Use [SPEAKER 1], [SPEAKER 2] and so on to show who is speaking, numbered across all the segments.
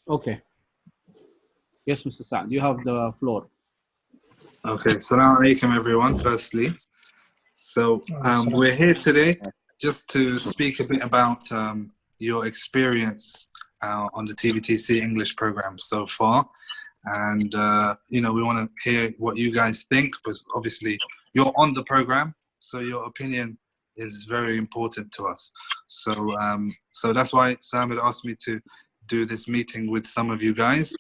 [SPEAKER 1] Okay. Yes, Mr. Saad, you have the floor.
[SPEAKER 2] Okay, Assalamu alaikum everyone, firstly. So we're here today just to speak a bit about your experience on the TVTC English program so far. And, we want to hear what you guys think, because obviously you're on the program, so your opinion is very important to us. So that's why Sam had asked me to do this meeting with some of you guys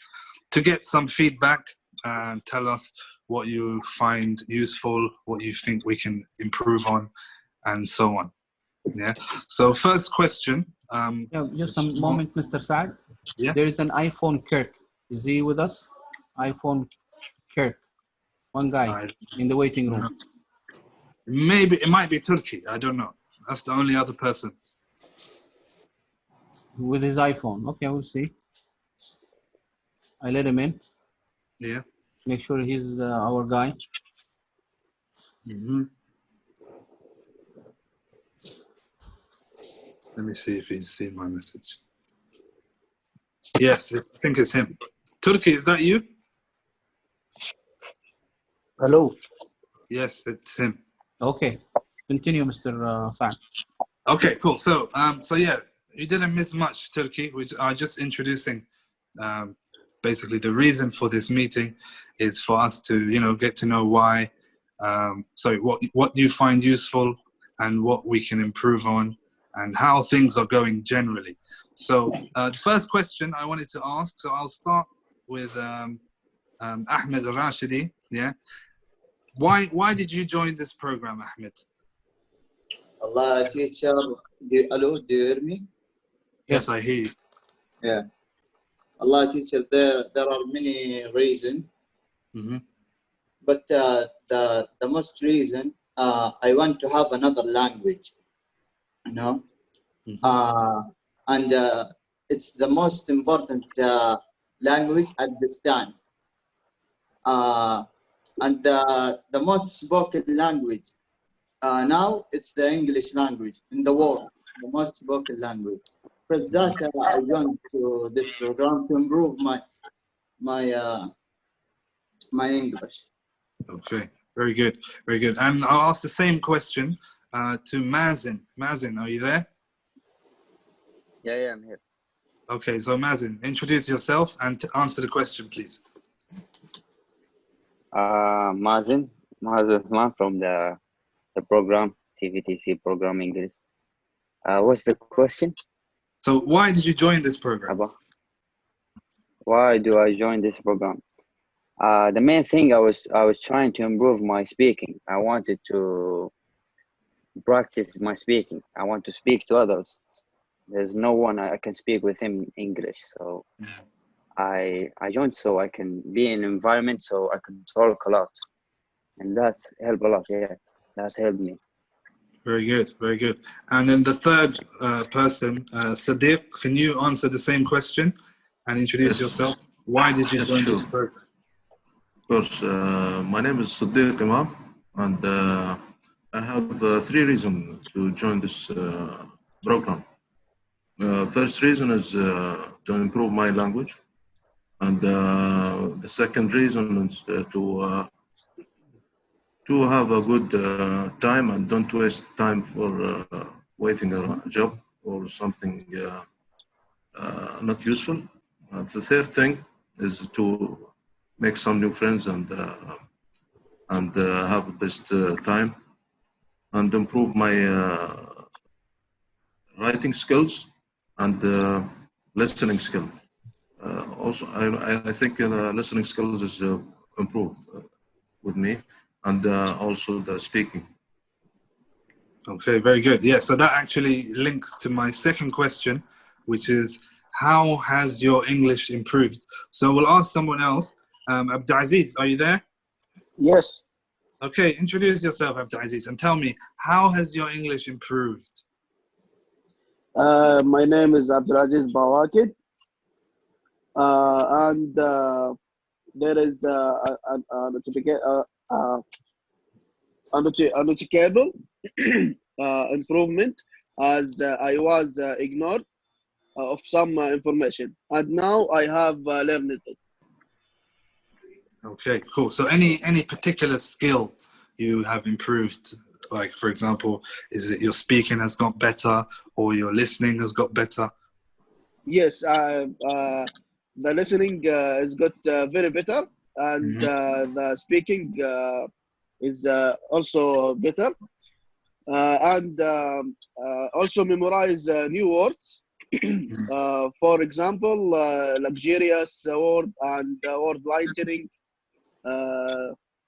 [SPEAKER 2] to get some feedback and tell us what you find useful, what you think we can improve on, and so on. Yeah. So first question.
[SPEAKER 1] Yeah, just a moment, Mr. Saad.
[SPEAKER 2] Yeah.
[SPEAKER 1] There is an iPhone Kirk. Is he with us? iPhone Kirk. One guy in the waiting room.
[SPEAKER 2] Maybe it might be Turkey. I don't know. That's the only other person.
[SPEAKER 1] With his iPhone. Okay, we'll see. I let him in.
[SPEAKER 2] Yeah.
[SPEAKER 1] Make sure he's our guy.
[SPEAKER 2] Let me see if he's seen my message. Yes, I think it's him. Turkey, is that you?
[SPEAKER 3] Hello.
[SPEAKER 2] Yes, it's him.
[SPEAKER 1] Okay, continue, Mr. Saad.
[SPEAKER 2] Okay, cool. So, yeah, you didn't miss much, Turkey. We are just introducing. Basically, the reason for this meeting is for us to, get to know why. What you find useful and what we can improve on, and how things are going generally. So, the first question I wanted to ask. So I'll start with Ahmed Rashidi. Yeah. Why did you join this program, Ahmed?
[SPEAKER 3] Allah, teacher. Hello, do you hear me?
[SPEAKER 2] Yes, I hear you.
[SPEAKER 3] Yeah. Allah, teacher, there are many reasons. But the most reason, I want to have another language, and it's the most important language at this time. And the most spoken language now, it's the English language in the world, the most spoken language. Because that I joined to this program to improve my English.
[SPEAKER 2] Okay, very good, very good. And I'll ask the same question to Mazin. Mazin, are you there?
[SPEAKER 4] Yeah, I'm here.
[SPEAKER 2] Okay, so Mazin, introduce yourself and answer the question, please.
[SPEAKER 4] Mazin Usman from the program, TVTC program English. What's the question?
[SPEAKER 2] So why did you join this program?
[SPEAKER 4] Why do I join this program? The main thing I was trying to improve my speaking. I wanted to practice my speaking. I want to speak to others. There's no one I can speak with in English, so I joined so I can be in an environment so I can talk a lot, and that's helped a lot. Yeah, that helped me.
[SPEAKER 2] Very good, very good. And then the third person, Sadiq, can you answer the same question and introduce yourself? Why did you join this program?
[SPEAKER 5] Of course, my name is Sadiq Imam, and I have 3 reasons to join this program. First reason is to improve my language, and the second reason is to have a good time and don't waste time for waiting a job or something not useful. The third thing is to make some new friends and have the best time and improve my writing skills and listening skill. Also, I think listening skills is improved with me, and also the speaking.
[SPEAKER 2] Okay, very good. Yeah, so that actually links to my second question, which is, how has your English improved? So we'll ask someone else. Abdulaziz, are you there?
[SPEAKER 6] Yes.
[SPEAKER 2] Okay, introduce yourself, Abdulaziz, and tell me, how has your English improved?
[SPEAKER 6] My name is Abdulaziz Bawakid, and there is a noticeable improvement as I was ignored of some information, and now I have learned it.
[SPEAKER 2] Okay, cool. So any particular skill you have improved? Like, for example, is it your speaking has got better or your listening has got better?
[SPEAKER 6] Yes, the listening is got very better, and the speaking is also better, and also memorize new words. For example, luxurious word and word lightening.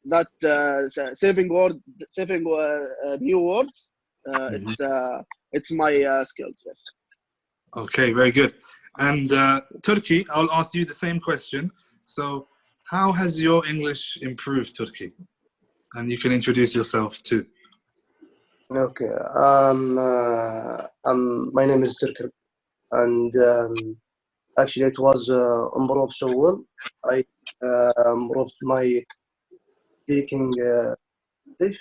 [SPEAKER 6] That saving new words. It's my skills. Yes.
[SPEAKER 2] Okay, very good. And Turkey, I'll ask you the same question. So how has your English improved, Turkey? And you can introduce yourself too.
[SPEAKER 7] Okay, my name is Turkey, and actually it was improved so well. I improved my speaking English,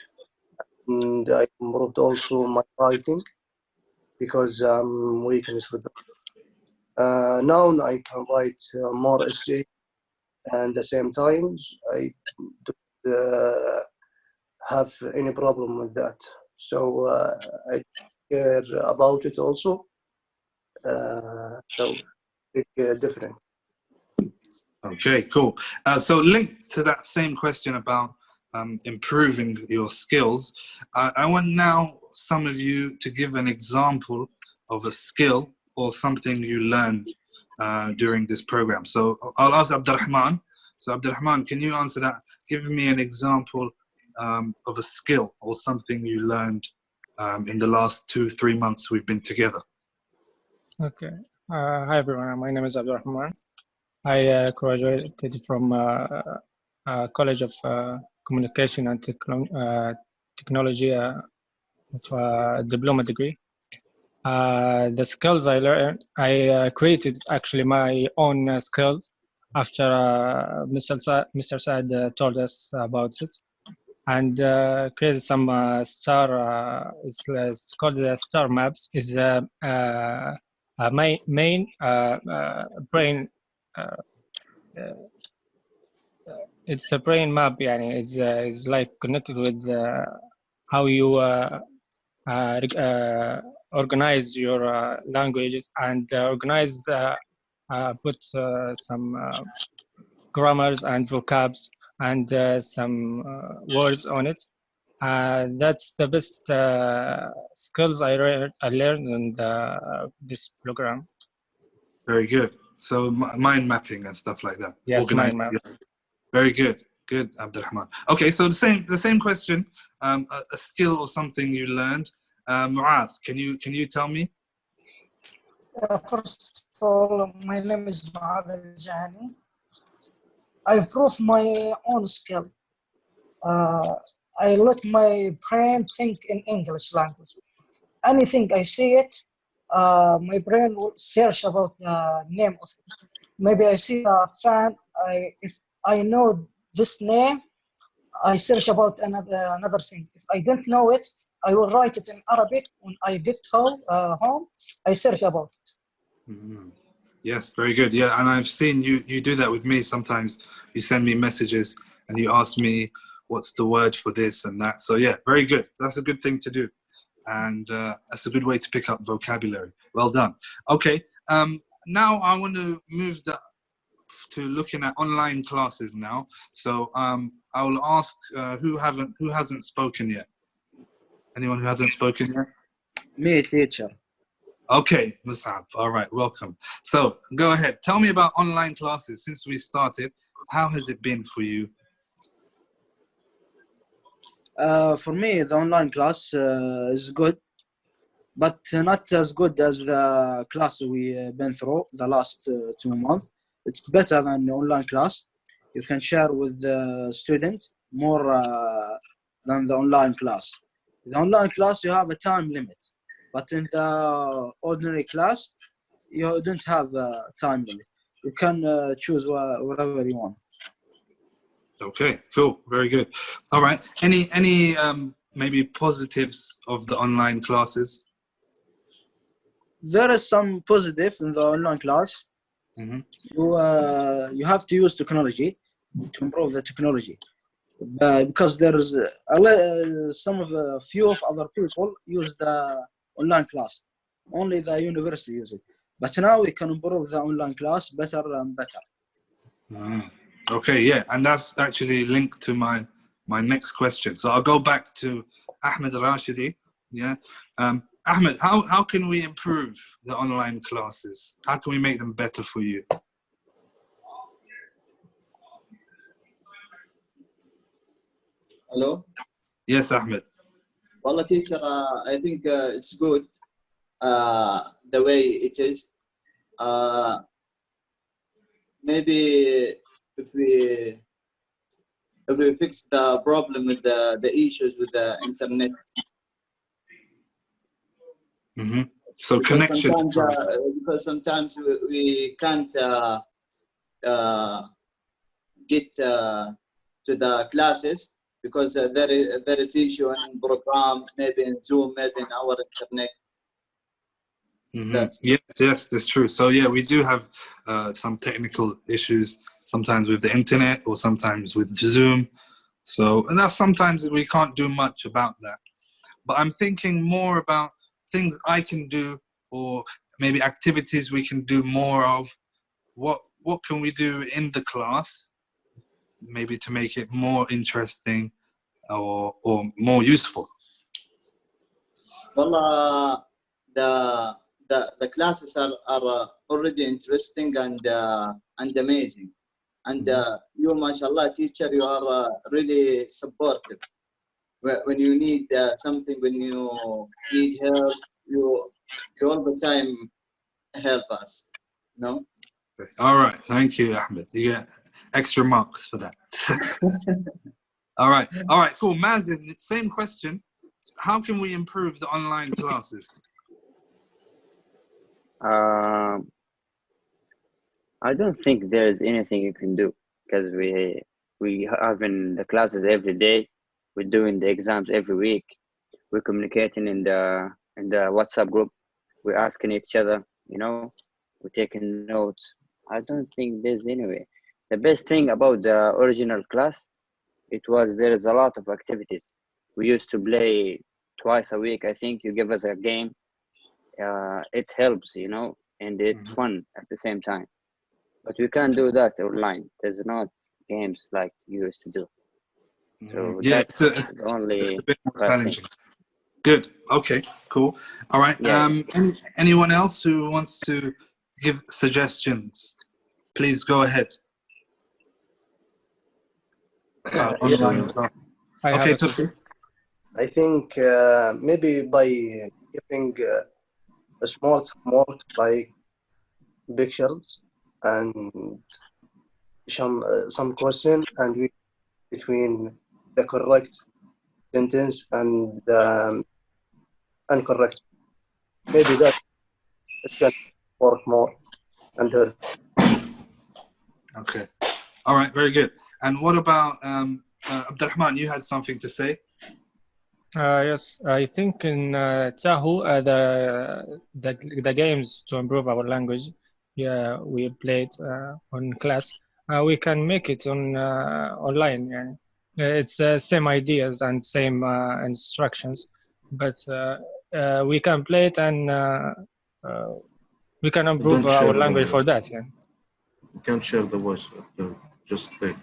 [SPEAKER 7] and I improved also my writing because I'm weakness with that. Now I can write more essay, and at the same time I don't have any problem with that. So I care about it also. So big difference.
[SPEAKER 2] Okay, cool. So linked to that same question about improving your skills, I want now some of you to give an example of a skill or something you learned during this program. So I'll ask Abdurrahman. So Abdurrahman, can you answer that? Give me an example of a skill or something you learned in the last 2-3 months we've been together.
[SPEAKER 8] Okay. Hi everyone. My name is Abdurrahman. I graduated from College of Communication and Technology with a diploma degree. The skills I learned, I created actually my own skills after Mr. Saad told us about it, and created some it's called the star maps. Is my main brain. It's a brain map. Yani it's like connected with how you organize your languages and organize put some grammars and vocabs and some words on it. That's the best skills I learned in this program.
[SPEAKER 2] Very good. So mind mapping and stuff like that.
[SPEAKER 8] Yes, mind map.
[SPEAKER 2] Very good. Good, Abdurrahman. Okay, so the same question, a skill or something you learned. Mu'adh, can you tell me?
[SPEAKER 9] First of all, my name is Mu'adh Al-Jani. I prove my own skill. I let my brain think in English language. Anything I see it, my brain will search about the name of it. Maybe I see a fan. If I know this name, I search about another thing. If I don't know it, I will write it in Arabic. When I get home, I search about it.
[SPEAKER 2] Mm-hmm. Yes, very good. Yeah, and I've seen you do that with me sometimes. You send me messages and you ask me what's the word for this and that. So yeah, very good. That's a good thing to do. And that's a good way to pick up vocabulary. Well done. Okay, now I want to move to looking at online classes now. So I will ask who hasn't spoken yet. Anyone who hasn't spoken yet?
[SPEAKER 10] Me, teacher.
[SPEAKER 2] Okay, Mus'ab. All right, welcome. So go ahead. Tell me about online classes since we started. How has it been for you?
[SPEAKER 10] For me, the online class is good, but not as good as the class we been through the last 2 months. It's better than the online class. You can share with the student more than the online class. The online class, you have a time limit, but in the ordinary class, you don't have a time limit. You can choose whatever you want.
[SPEAKER 2] Okay, cool, very good. All right, any maybe positives of the online classes?
[SPEAKER 10] there is some positive in the online class.
[SPEAKER 2] Mhm.
[SPEAKER 10] You have to use technology to improve the technology. Because there is some of few of other people use the online class, only the university use it. But now we can improve the online class better and better.
[SPEAKER 2] Okay, yeah, and that's actually linked to my next question. So I'll go back to Ahmed Rashidi. Yeah, Ahmed, how can we improve the online classes? How can we make them better for you?
[SPEAKER 3] Hello?
[SPEAKER 2] Yes, Ahmed.
[SPEAKER 3] Well, teacher, I think it's good the way it is. Maybe if we fix the problem with the issues with the internet.
[SPEAKER 2] Mm-hmm. So
[SPEAKER 3] because
[SPEAKER 2] connection.
[SPEAKER 3] because sometimes we can't get to the classes because there is issue in program, maybe in Zoom, maybe in our internet.
[SPEAKER 2] Mm-hmm. Yes, that's true. So yeah, we do have some technical issues sometimes with the internet or sometimes with Zoom. So and that's sometimes we can't do much about that. But I'm thinking more about things I can do, or maybe activities we can do more of. What can we do in the class, maybe to make it more interesting or more useful?
[SPEAKER 3] Well, the classes are already interesting and amazing, and you, mashallah, teacher, you are really supportive. When you need something, when you need help, you all the time help us. No.
[SPEAKER 2] All right, thank you, Ahmed. You get extra marks for that. All right, cool. Mazin, same question. How can we improve the online classes?
[SPEAKER 4] I don't think there is anything you can do because we have in the classes every day. We're doing the exams every week. We're communicating in the WhatsApp group. We're asking each other, we're taking notes. I don't think there's any way. The best thing about the original class, there is a lot of activities. We used to play twice a week. I think you give us a game. It helps, and it's fun at the same time. But we can't do that online. There's not games like you used to do. So
[SPEAKER 2] Yeah,
[SPEAKER 4] that's the only
[SPEAKER 2] it's a bit more
[SPEAKER 4] bad
[SPEAKER 2] challenging.
[SPEAKER 4] thing.
[SPEAKER 2] Good. Okay. Cool. All right.
[SPEAKER 4] Yeah.
[SPEAKER 2] Anyone else who wants to give suggestions, please go ahead. Online. Okay, Tufi.
[SPEAKER 7] I think maybe by giving a smart homework like pictures and some question and we between the correct sentence and incorrect. Maybe that it can work more and help.
[SPEAKER 2] Okay. All right. Very good. And what about Abdurrahman? You had something to say?
[SPEAKER 8] Yes, I think in Tahu, the games to improve our language, yeah, we played on class. We can make it on online. Yeah. It's same ideas and same instructions, but we can play it and we can improve our language for that. Yeah.
[SPEAKER 5] You can't share the voice, just play.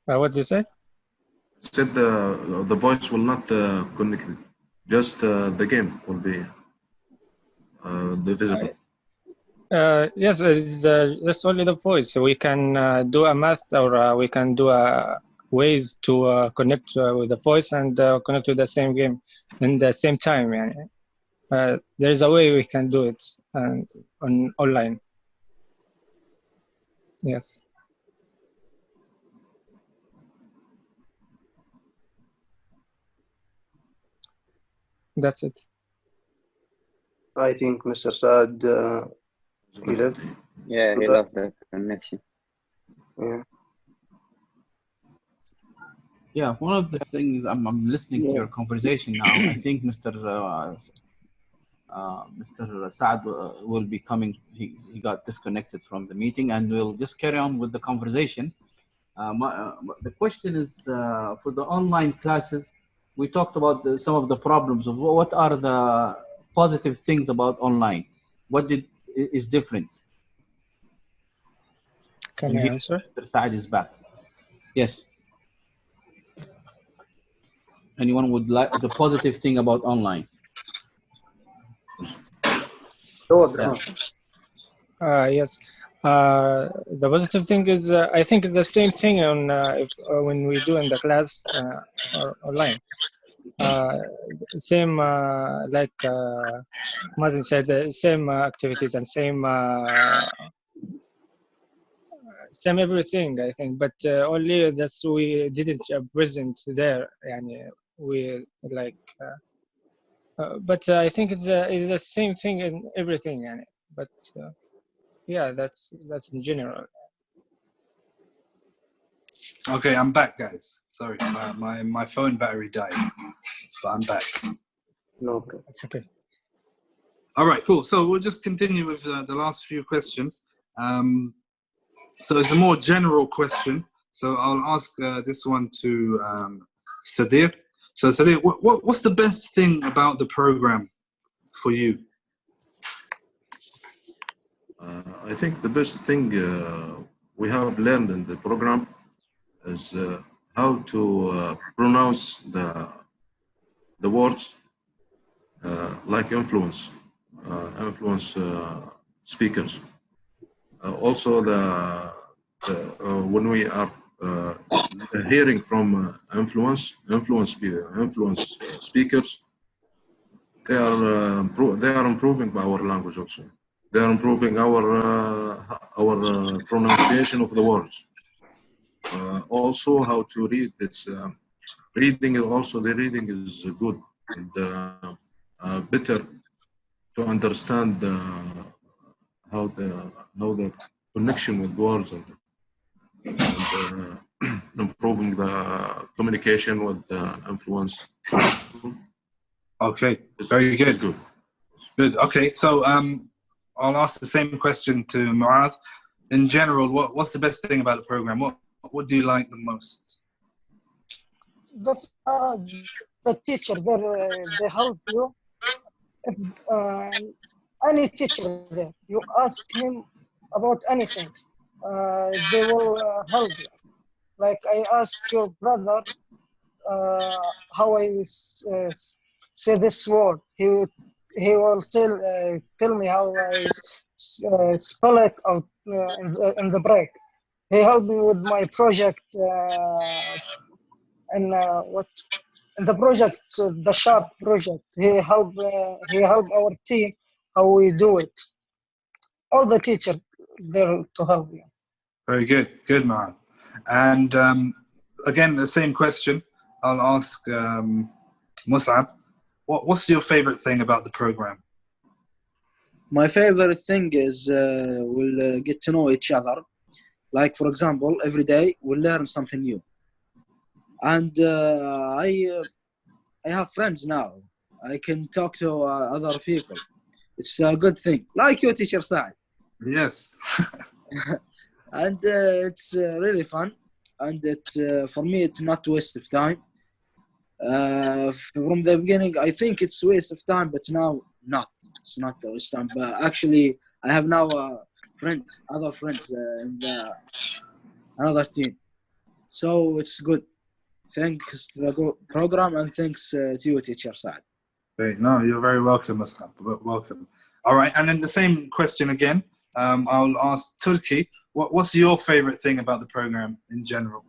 [SPEAKER 8] What do you say?
[SPEAKER 5] Said the voice will not connect. Just the game will be visible.
[SPEAKER 8] Yes, it's just only the voice. So we can do a math or we can do ways to connect with the voice and connect to the same game in the same time. Yeah. There's a way we can do it on online. Yes. That's it.
[SPEAKER 7] I think Mr. Saad he left.
[SPEAKER 4] Yeah, he lost the connection.
[SPEAKER 7] Yeah.
[SPEAKER 1] Yeah, one of the things I'm listening to your conversation now. I think Mr. Mr. Saad will be coming. He got disconnected from the meeting, and we'll just carry on with the conversation. The question is for the online classes. We talked about some of the problems of what are the positive things about online. What is different?
[SPEAKER 8] Can
[SPEAKER 1] And
[SPEAKER 8] I
[SPEAKER 1] here,
[SPEAKER 8] answer?
[SPEAKER 1] Mr. Saad is back. Yes. Anyone would like the positive thing about online? Yeah.
[SPEAKER 8] Yes. The positive thing is, I think it's the same thing on when we do in the class or online. Same like Mazen said, same activities and same everything, I think. But only that we didn't present there, and we like. But I think it's the same thing in everything, yani. But yeah, that's in general.
[SPEAKER 2] Okay, I'm back, guys. Sorry, my phone battery died, but I'm back.
[SPEAKER 7] Okay.
[SPEAKER 8] It's okay.
[SPEAKER 2] All right, cool. So we'll just continue with the last few questions. So it's a more general question. So I'll ask this one to Sadiq. So Sadiq, what's the best thing about the program for you?
[SPEAKER 5] I think the best thing we have learned in the program is how to pronounce the words like influence speakers. Also, when we are hearing from influence speakers, they are improving our language also. They are improving our pronunciation of the words. Also, how to read. It's reading. Also, the reading is good and better to understand how the connection with words and improving the communication with influence.
[SPEAKER 2] Okay, very good. Good. Okay, so I'll ask the same question to Mu'adh. In general, what's the best thing about the program? What do you like the most?
[SPEAKER 9] The teacher there, they help you. If any teacher there, you ask him about anything, they will help you. Like I asked your brother how I say this word. He will tell me how I spell it out in the break. He helped me with my project and what in the project, the Sharp project. He helped our team how we do it. All the teachers there to help you.
[SPEAKER 2] Very good, good, Mu'adh. And again, the same question. I'll ask Mus'ab. What's your favorite thing about the program?
[SPEAKER 10] My favorite thing is we'll get to know each other. Like, for example, every day we'll learn something new. And I have friends now. I can talk to other people. It's a good thing. Like your teacher Saad.
[SPEAKER 2] Yes.
[SPEAKER 10] And it's really fun. And for me, it's not waste of time. From the beginning, I think it's waste of time, but now not. It's not a waste of time. But actually, I have now other friends in another team. So it's good. Thanks to the program and thanks to you, teacher Saad.
[SPEAKER 2] Great. No, you're very welcome, Mus'ab. Welcome. All right, and then the same question again. I'll ask Turkey. What's your favorite thing about the program in general?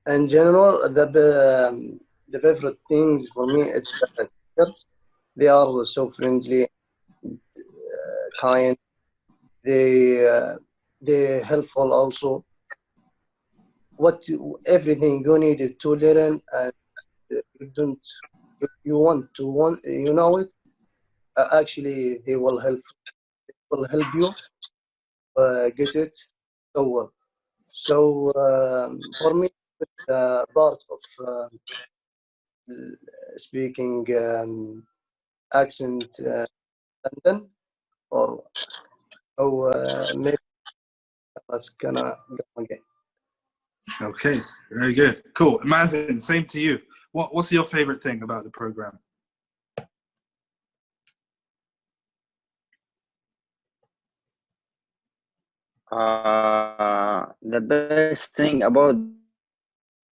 [SPEAKER 7] In general, the favorite things for me it's the teachers. They are so friendly, kind. They helpful also. Everything you needed to learn and you want you know it. Actually, they will help you get it so well. So for me, part of speaking accent London, or maybe that's gonna go again.
[SPEAKER 2] Okay, very good. Cool. Mazen, same to you. What's your favorite thing about the program?
[SPEAKER 4] The best thing about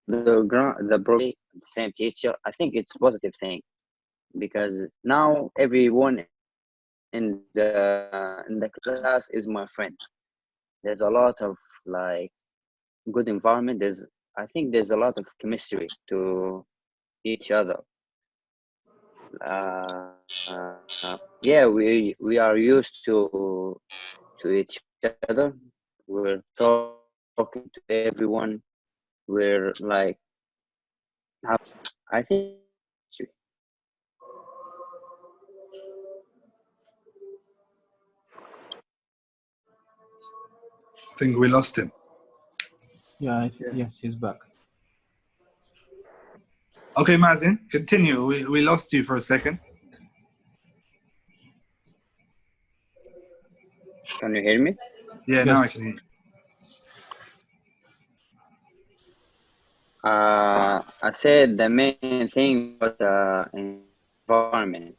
[SPEAKER 4] the program, the same teacher, I think it's a positive thing, because now everyone in the class is my friend. There's a lot of like good environment. I think there's a lot of chemistry to each other. Yeah, we are used to each other. We're talking to everyone. We're like, I think.
[SPEAKER 2] I think we lost him.
[SPEAKER 1] Yeah, yes, he's back.
[SPEAKER 2] Okay, Mazen, continue. We lost you for a second.
[SPEAKER 4] Can you hear me?
[SPEAKER 2] Yeah, now I can hear you.
[SPEAKER 4] I said the main thing was the environment.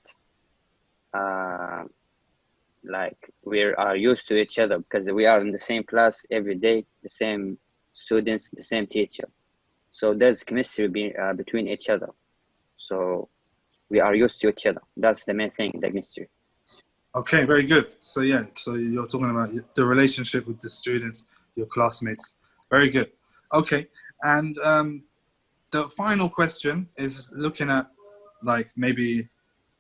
[SPEAKER 4] Like we are used to each other because we are in the same class every day, the same students, the same teacher. So there's chemistry between each other. So we are used to each other. That's the main thing, the chemistry.
[SPEAKER 2] Okay, very good. So yeah, so you're talking about the relationship with the students, your classmates. Very good. Okay, and the final question is looking at like maybe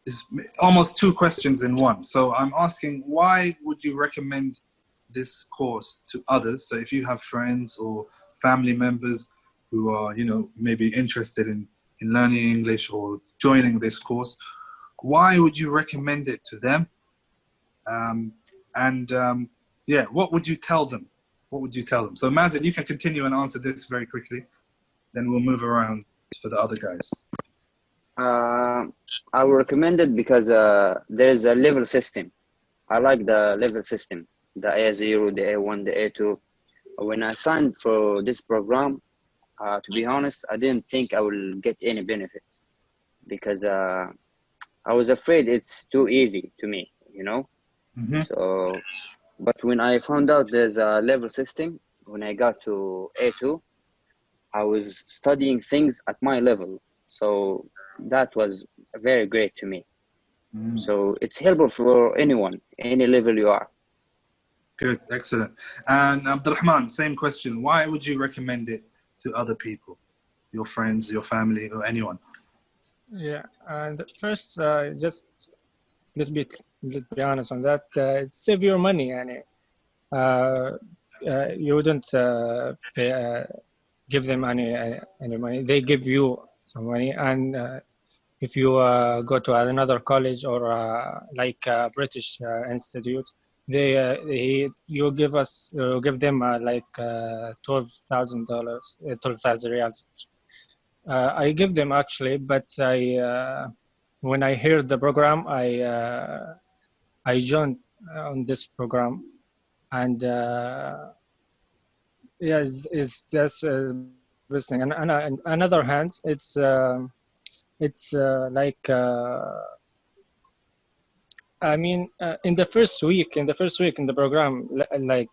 [SPEAKER 2] is almost two questions in one. So I'm asking, why would you recommend this course to others? So if you have friends or family members who are, you know, maybe interested in learning English or joining this course, why would you recommend it to them? Yeah, what would you tell them? What would you tell them? So Mazen, you can continue and answer this very quickly. Then we'll move around for the other guys.
[SPEAKER 4] I would recommend it because there is a level system. I like the level system, the A0, the A1, the A2. When I signed for this program, to be honest, I didn't think I will get any benefit because I was afraid it's too easy to me, you know?
[SPEAKER 2] Mm-hmm.
[SPEAKER 4] So, but when I found out there's a level system, when I got to A2, I was studying things at my level. So that was very great to me.
[SPEAKER 2] Mm.
[SPEAKER 4] So it's helpful for anyone, any level you are.
[SPEAKER 2] Good, excellent. And Abdurrahman, same question. Why would you recommend it to other people, your friends, your family, or anyone?
[SPEAKER 8] Yeah, and first, just let's be honest on that. Save your money, and you wouldn't give them any money. They give you some money, and if you go to another college or like a British institute, you give them like $12,000, 12,000 riyals. I give them actually, but when I heard the program, I joined on this program, and yeah, is that's best thing. And on another hand, it's like I mean, in the first week in the program, like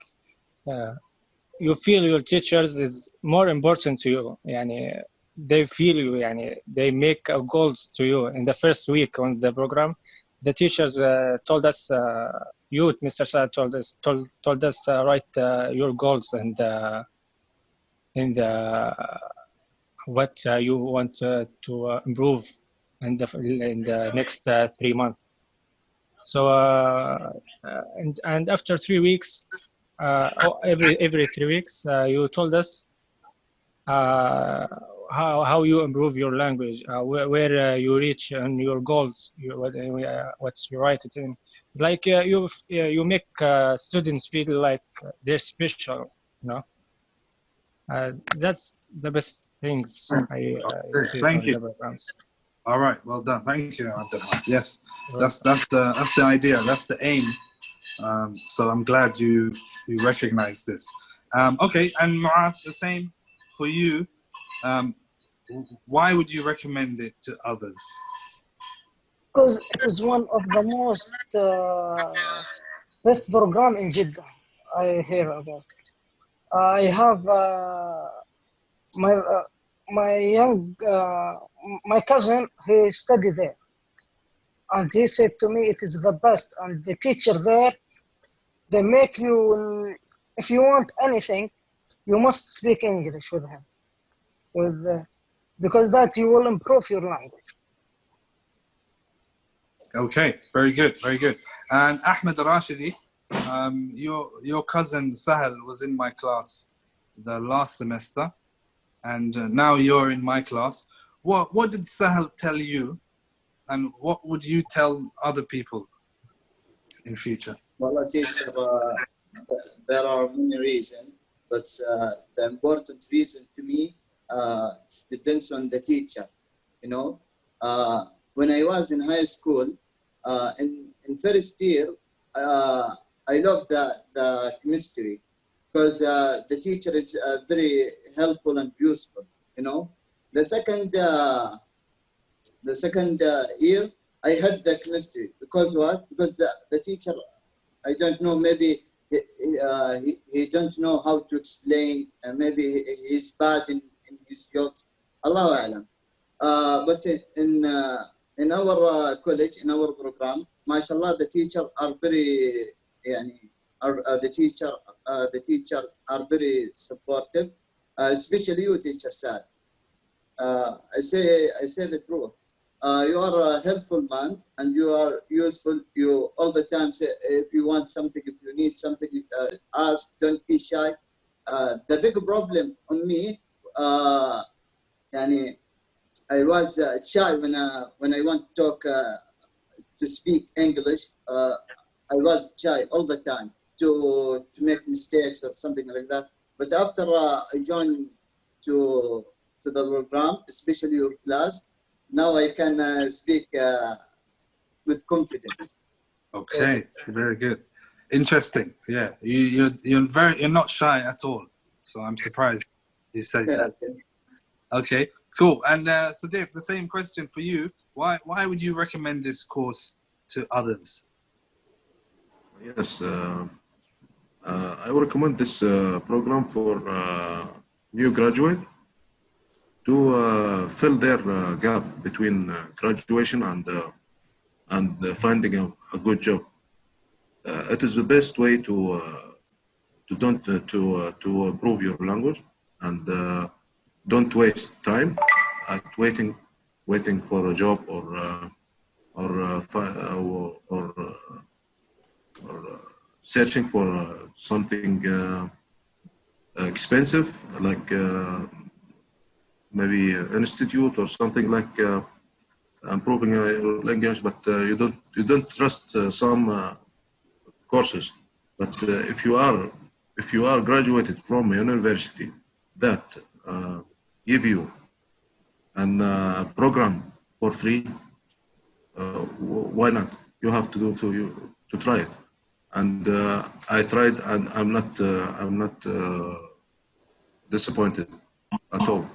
[SPEAKER 8] you feel your teachers is more important to you. Yani, they feel you. Yani, they make goals to you in the first week on the program. The teachers told us, Mr. Saad told us write your goals and in the what you want to improve in the next 3 months. So and after 3 weeks, every 3 weeks, you told us how you improve your language, where you reach on your goals, what's you write it in. Like you make students feel like they're special, you know. That's the best things I see
[SPEAKER 2] Thank
[SPEAKER 8] from
[SPEAKER 2] you.
[SPEAKER 8] the programs.
[SPEAKER 2] All right, well done. Thank you, Abdullah. Yes, that's the idea. That's the aim. So I'm glad you recognize this. Okay, and Mu'ath, the same for you. Why would you recommend it to others?
[SPEAKER 9] Because it is one of the most best program in Jeddah. I hear about it. I have my my cousin. He studied there, and he said to me it is the best. And the teacher there, they make you, if you want anything, you must speak English with him, because that you will improve your language.
[SPEAKER 2] Okay, very good, very good. And Ahmed Rashidi, your cousin Sahel was in my class the last semester, and now you're in my class. What did Sahel tell you, and what would you tell other people in future?
[SPEAKER 3] Well, teacher, there are many reasons, but the important reason to me it depends on the teacher. You know, when I was in high school, in first year, I loved the chemistry because the teacher is very helpful and useful. You know, the second year, I had the chemistry because what? Because the teacher, I don't know, maybe he don't know how to explain, and maybe he's bad in his jokes. Allahu Alam. But in our college, in our program, mashallah, the teachers are very, the teachers are very supportive, especially you, teacher Sad. I say the truth. You are a helpful man and you are useful. You all the time say if you want something, if you need something, ask. Don't be shy. The big problem on me, I was shy when I want to talk to speak English. I was shy all the time to make mistakes or something like that. But after I joined to the program, especially your class, now I can speak with confidence.
[SPEAKER 2] Okay, very good. Interesting. Yeah, you're not shy at all. So I'm surprised you said that. Okay, cool. And Sadiq, the same question for you. Why would you recommend this course to others?
[SPEAKER 5] Yes, I would recommend this program for new graduate to fill their gap between graduation and finding a good job. It is the best way to improve your language, and don't waste time at waiting for a job or searching for something expensive, like maybe an institute or something like improving your language, but you don't trust some courses. But if you are graduated from a university that give you an program for free, why not? You have to to try it. And I tried, and I'm not disappointed at all.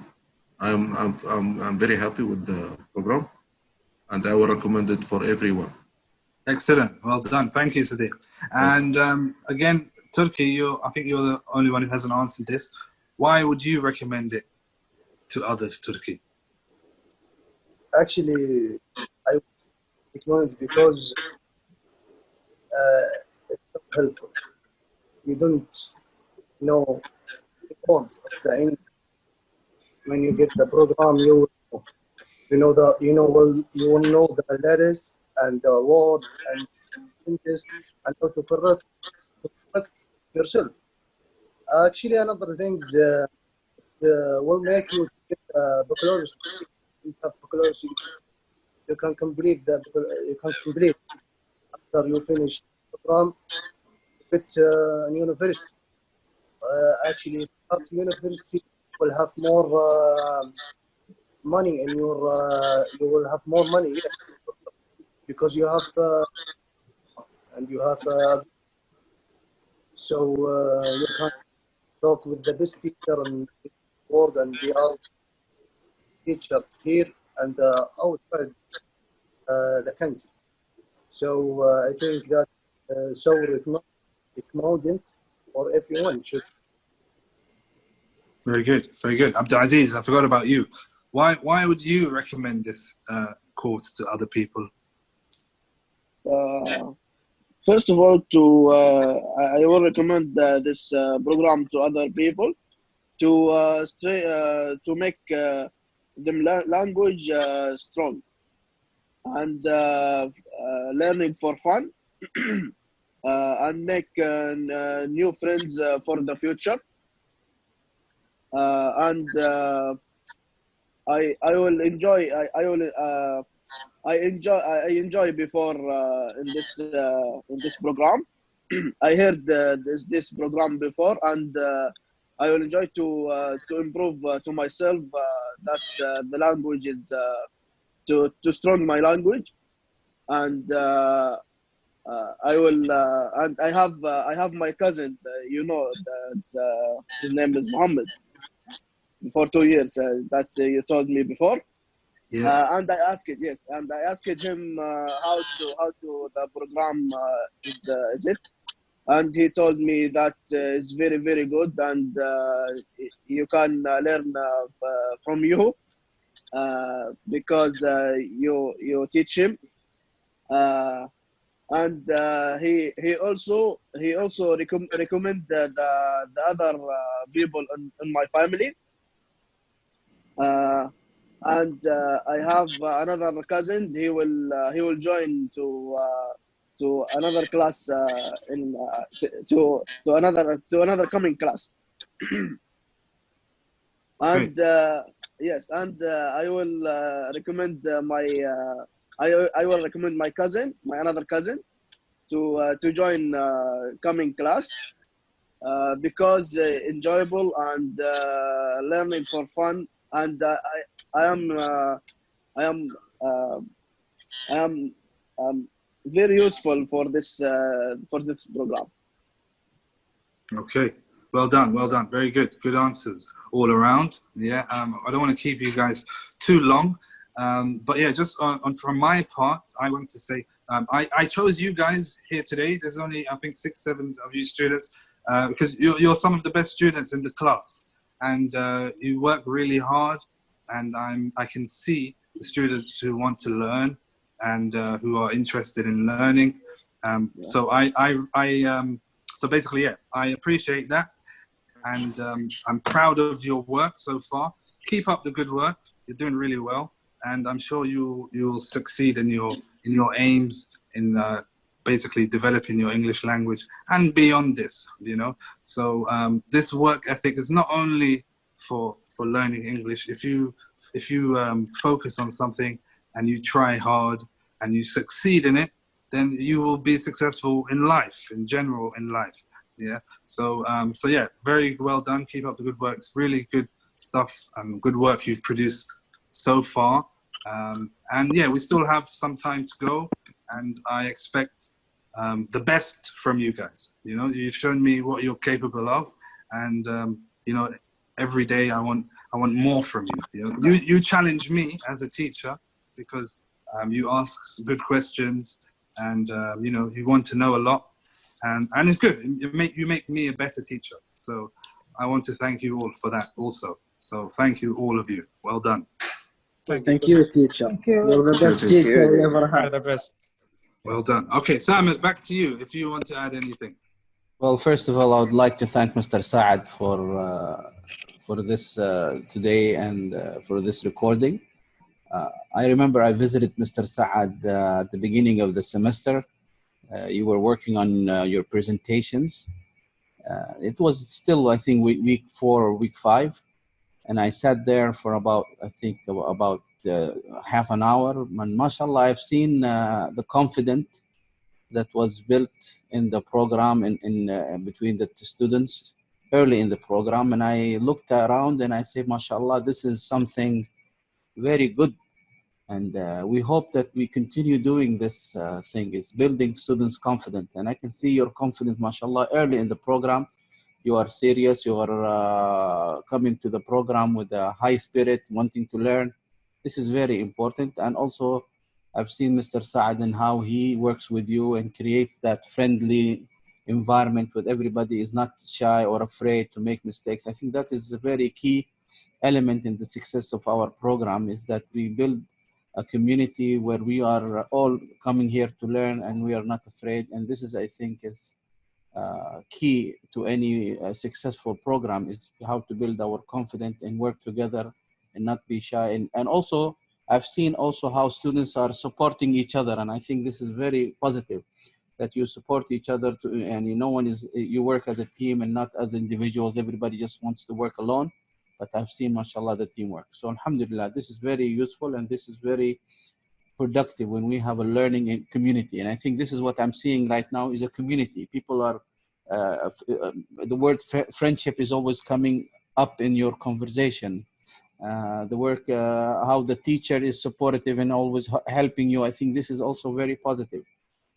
[SPEAKER 5] I'm very happy with the program, and I will recommend it for everyone.
[SPEAKER 2] Excellent. Well done. Thank you, Sadiq. And again, Turkey, I think you're the only one who hasn't answered this. Why would you recommend it to others, Turkey?
[SPEAKER 7] Actually, I recommend it because it's so helpful. You don't know the word of the English. When you get the program, you will know the letters and the word and sentences and how to correct yourself. Actually, another things will make you get baccalaureate. You have baccalaureate, you can complete after you finish the program. You get an university. Actually, after university, will have more money in your, you will have more money, yes, because you have, and you have, so you can talk with the best teacher in the world, and they are teacher here and outside the country. So I think that so recommended for everyone should.
[SPEAKER 2] Very good, very good. Abdulaziz, I forgot about you. Why would you recommend this course to other people?
[SPEAKER 6] First of all, I will recommend this program to other people to make them language strong and learning for fun and make new friends for the future. And I will enjoy. I enjoy before in this program. I heard this program before, and I will enjoy to improve to myself that the language is to strong my language, and I will and I have my cousin. You know, his name is Muhammad. For 2 years that you told me before.
[SPEAKER 2] Yes.
[SPEAKER 6] And I asked it, yes, and I asked him how to the program is it, and he told me that it's very very good, and you can learn from you because you teach him, and he also recommend the other people in my family. And I have another cousin. He will join to another class to another coming class. And yes, and I will recommend I will recommend my cousin, my another cousin, to join coming class because enjoyable and learning for fun. And I am very useful for this program.
[SPEAKER 2] Okay, well done, well done. Very good, good answers all around. Yeah, I don't want to keep you guys too long, but yeah, just on from my part, I want to say I chose you guys here today. There's only I think 6, 7 of you students because you're some of the best students in the class, and you work really hard. And I can see the students who want to learn and who are interested in learning. So so basically, yeah, I appreciate that, and I'm proud of your work so far. Keep up the good work. You're doing really well, and I'm sure you'll succeed in your aims in basically developing your English language and beyond this. You know, so this work ethic is not only for learning English. If you focus on something and you try hard and you succeed in it, then you will be successful in life, in general in life. Yeah. So so yeah, very well done. Keep up the good work. It's really good stuff and good work you've produced so far. And yeah, we still have some time to go, and I expect the best from you guys. You know, you've shown me what you're capable of, and you know, every day I want more from you. You know, you challenge me as a teacher because you ask good questions, and you know, you want to know a lot, and it's good. You make me a better teacher. So I want to thank you all for that also. So thank you, all of you. Well done.
[SPEAKER 10] Thank you, teacher.
[SPEAKER 9] Thank you.
[SPEAKER 10] You're the best teacher we ever
[SPEAKER 8] You're
[SPEAKER 10] had.
[SPEAKER 8] the best.
[SPEAKER 2] Well done. Okay, Samir, back to you if you want to add anything.
[SPEAKER 1] Well, first of all, I would like to thank Mr. Saad for this today and for this recording. I remember I visited Mr. Saad at the beginning of the semester. You were working on your presentations. It was still, I think, week 4 or week 5. And I sat there for about, I think, about half an hour. And mashallah, I've seen the confidence that was built in the program in between the students early in the program. And I looked around and I said, mashallah, this is something very good. And we hope that we continue doing this thing, is building students' confidence. And I can see your confidence, mashallah, early in the program. You are serious, you are coming to the program with a high spirit, wanting to learn. This is very important. And also, I've seen Mr. Saad and how he works with you and creates that friendly environment with everybody, is not shy or afraid to make mistakes. I think that is a very key element in the success of our program, is that we build a community where we are all coming here to learn and we are not afraid. And this is, I think, is key to any successful program, is how to build our confidence and work together and not be shy. And also, I've seen also how students are supporting each other. And I think this is very positive, that you support each other and no one is, you work as a team and not as individuals. Everybody just wants to work alone. But I've seen, mashallah, the teamwork. So alhamdulillah, this is very useful and this is very productive when we have a learning community. And I think this is what I'm seeing right now, is a community. People are, the word friendship is always coming up in your conversation. The work, how the teacher is supportive and always helping you. I think this is also very positive.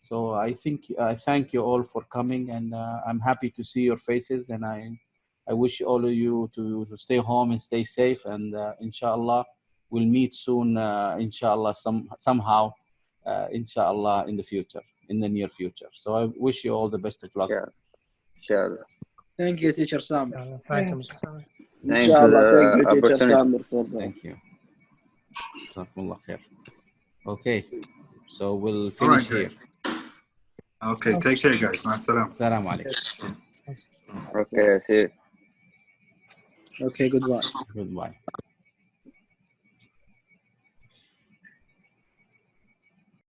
[SPEAKER 1] So I think, I thank you all for coming, and I'm happy to see your faces, and I wish all of you to stay home and stay safe, and inshallah, we'll meet soon, inshallah, somehow, inshallah, in the future, in the near future. So I wish you all the best of luck.
[SPEAKER 4] Sure.
[SPEAKER 10] Thank you, Teacher Samir.
[SPEAKER 8] Thank you, Mr. Samir.
[SPEAKER 4] Thanks
[SPEAKER 6] Inshallah,
[SPEAKER 4] for
[SPEAKER 6] thank
[SPEAKER 4] the
[SPEAKER 6] you, Teacher
[SPEAKER 4] opportunity.
[SPEAKER 6] Samir, for that.
[SPEAKER 1] Thank you. Jazakumullah khair. Okay, so we'll
[SPEAKER 2] All right,
[SPEAKER 1] finish here.
[SPEAKER 2] guys. Okay, take care, guys. Assalamu
[SPEAKER 1] Assalamu alaikum.
[SPEAKER 4] Okay, see you.
[SPEAKER 10] Okay, goodbye.
[SPEAKER 1] Goodbye.